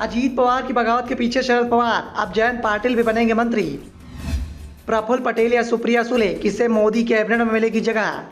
अजीत पवार की बगावत के पीछे शरद पवार, अब जयंत पाटिल भी बनेंगे मंत्री। प्रफुल्ल पटेल या सुप्रिया सुले, किसे मोदी कैबिनेट में मिलेगी जगह।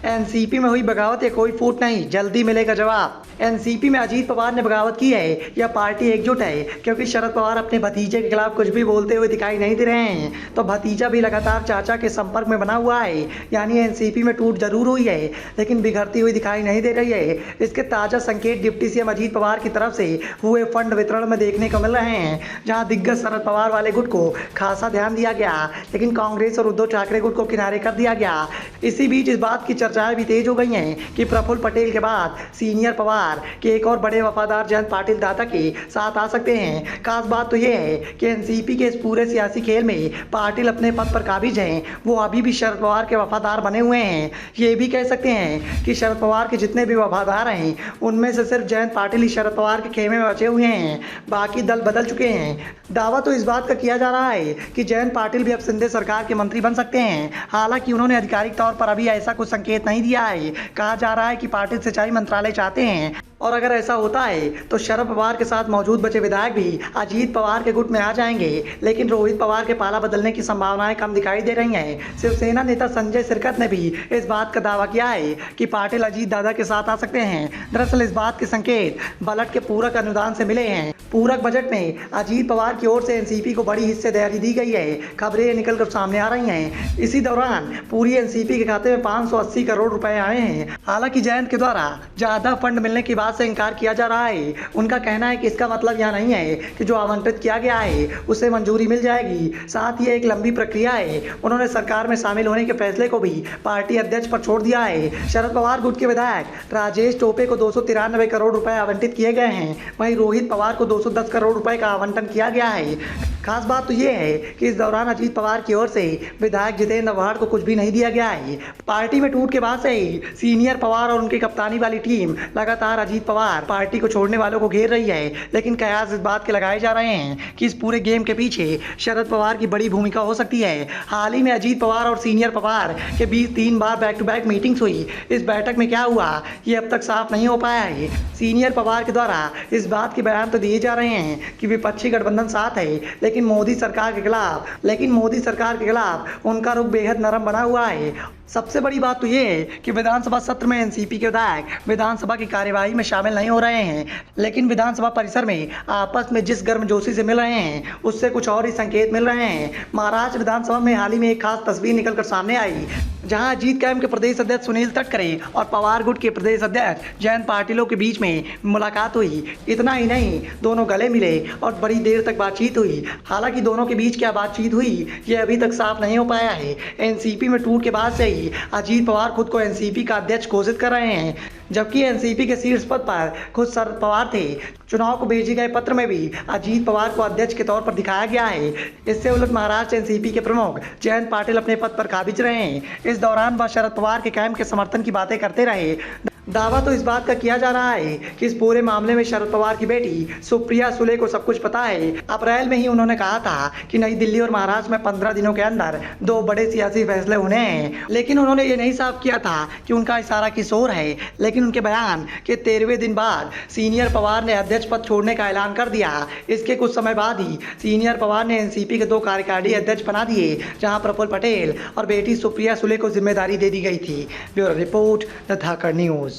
एनसीपी में हुई बगावत या कोई फूट नहीं, जल्दी मिलेगा जवाब। एनसीपी में अजीत पवार ने बगावत की है या पार्टी एकजुट है, क्योंकि शरद पवार अपने भतीजे के खिलाफ कुछ भी बोलते हुए दिखाई नहीं दे रहे हैं, तो भतीजा भी लगातार चाचा के संपर्क में बना हुआ है। यानी एनसीपी में टूट जरूर हुई है, लेकिन बिगड़ती हुई दिखाई नहीं दे रही है। इसके ताजा संकेत डिप्टी सीएम अजीत पवार की तरफ से हुए फंड वितरण में देखने को मिल रहे हैं, जहां दिग्गज शरद पवार वाले गुट को खासा ध्यान दिया गया, लेकिन कांग्रेस और उद्धव ठाकरे गुट को किनारे कर दिया गया। इसी बीच इस बात की चर्चाएं भी तेज हो गई हैं कि प्रफुल्ल पटेल के बाद सीनियर पवार के एक और बड़े वफादार जयंत पाटिल दादा के साथ आ सकते हैं। खास बात तो यह है कि एनसीपी के इस पूरे सियासी खेल में पाटिल अपने पद पर काबिज हैं, वो अभी भी शरद पवार के वफादार बने हुए हैं। ये भी कह सकते हैं कि शरद पवार के जितने भी वफादार हैं, उनमें से सिर्फ जयंत पाटिल ही शरद पवार के खेमे में बचे हुए हैं, बाकी दल बदल चुके हैं। दावा तो इस बात का किया जा रहा है कि जयंत पाटिल भी अब सिंधे सरकार के मंत्री बन सकते हैं। हालांकि उन्होंने आधिकारिक तौर पर अभी ऐसा कुछ संकेत नहीं दिया है। कहा जा रहा है कि पाटिल सिंचाई मंत्रालय चाहते हैं, और अगर ऐसा होता है तो शरद पवार के साथ मौजूद बचे विधायक भी अजीत पवार के गुट में आ जाएंगे। लेकिन रोहित पवार के पाला बदलने की संभावनाएं कम दिखाई दे रही हैं। शिवसेना नेता संजय सिरकत ने भी इस बात का दावा किया है कि पाटिल अजीत दादा के साथ आ सकते हैं। दरअसल इस बात के संकेत बजट के पूरक अनुदान से मिले हैं। पूरक बजट में अजीत पवार की ओर से एनसीपी को बड़ी हिस्सेदारी दी गई है। खबरें निकलकर सामने आ रही हैं। इसी दौरान पूरी एनसीपी के खाते में 580 करोड़ रुपए आए हैं। हालांकि जयंत के द्वारा ज्यादा फंड मिलने की बात से इनकार किया जा रहा है। उनका कहना है कि इसका मतलब यह नहीं है कि जो आवंटित किया गया है उसे मंजूरी मिल जाएगी, साथ ही एक लंबी प्रक्रिया है। उन्होंने सरकार में शामिल होने के फैसले को भी पार्टी अध्यक्ष पर छोड़ दिया है। शरद पवार गुट के विधायक राजेश टोपे को 293 करोड़ रुपए आवंटित किए गए हैं, वहीं रोहित पवार को 210 करोड़ रुपए का आवंटन किया गया है। खास बात तो ये है कि इस दौरान अजीत पवार की ओर से विधायक जितेंद्र अवार्ड को कुछ भी नहीं दिया गया है। पार्टी में टूट के बाद से ही सीनियर पवार और उनकी कप्तानी वाली टीम लगातार अजीत पवार पार्टी को छोड़ने वालों को घेर रही है। लेकिन कयास इस बात के लगाए जा रहे हैं कि इस पूरे गेम के पीछे शरद पवार की बड़ी भूमिका हो सकती है। हाल ही में अजीत पवार और सीनियर पवार के बीच 3 बार बैक टू बैक मीटिंग्स हुई। इस बैठक में क्या हुआ ये अब तक साफ नहीं हो पाया है। सीनियर पवार के द्वारा इस बात के बयान तो दिए जा रहे हैं कि विपक्षी गठबंधन साथ है, लेकिन मोदी सरकार के खिलाफ उनका रुख बेहद नरम बना हुआ है। सबसे बड़ी बात तो ये है कि विधानसभा सत्र में एनसीपी के विधायक विधानसभा की कार्यवाही में शामिल नहीं हो रहे हैं, लेकिन विधानसभा परिसर में आपस में जिस गर्मजोशी से मिल रहे हैं उससे कुछ और ही संकेत मिल रहे हैं। महाराष्ट्र विधानसभा में हाल ही में एक खास तस्वीर निकलकर सामने आई, जहां अजीत कैंप के प्रदेश अध्यक्ष सुनील तटकरे और पवार गुट के प्रदेश अध्यक्ष जयंत पाटिलों के बीच में मुलाकात हुई। इतना ही नहीं, दोनों गले मिले और बड़ी देर तक बातचीत हुई। हालांकि दोनों के बीच क्या बातचीत हुई ये अभी तक साफ नहीं हो पाया है। एनसीपी में टूट के बाद से ही अजीत पवार खुद को एनसीपी का अध्यक्ष घोषित कर रहे हैं, जबकि एनसीपी के शीर्ष पद पर खुद शरद पवार थे। चुनाव को भेजे गए पत्र में भी अजीत पवार को अध्यक्ष के तौर पर दिखाया गया है। इससे उलट महाराष्ट्र एनसीपी के प्रमुख जयंत पाटिल अपने पद पर काबिज रहे हैं। इस दौरान वह शरद पवार के कैंप के समर्थन की बातें करते रहे। दावा तो इस बात का किया जा रहा है कि इस पूरे मामले में शरद पवार की बेटी सुप्रिया सुले को सब कुछ पता है। अप्रैल में ही उन्होंने कहा था कि नई दिल्ली और महाराष्ट्र में 15 दिनों के अंदर 2 बड़े सियासी फैसले होने हैं, लेकिन उन्होंने ये नहीं साफ किया था कि उनका इशारा किस ओर है। लेकिन उनके बयान के 13वें दिन बाद सीनियर पवार ने अध्यक्ष पद छोड़ने का ऐलान कर दिया। इसके कुछ समय बाद ही सीनियर पवार ने एनसीपी के 2 कार्यकारी अध्यक्ष बना दिए, जहाँ प्रफुल्ल पटेल और बेटी सुप्रिया सुले को जिम्मेदारी दे दी गई थी। Bureau report, the Dhakad news.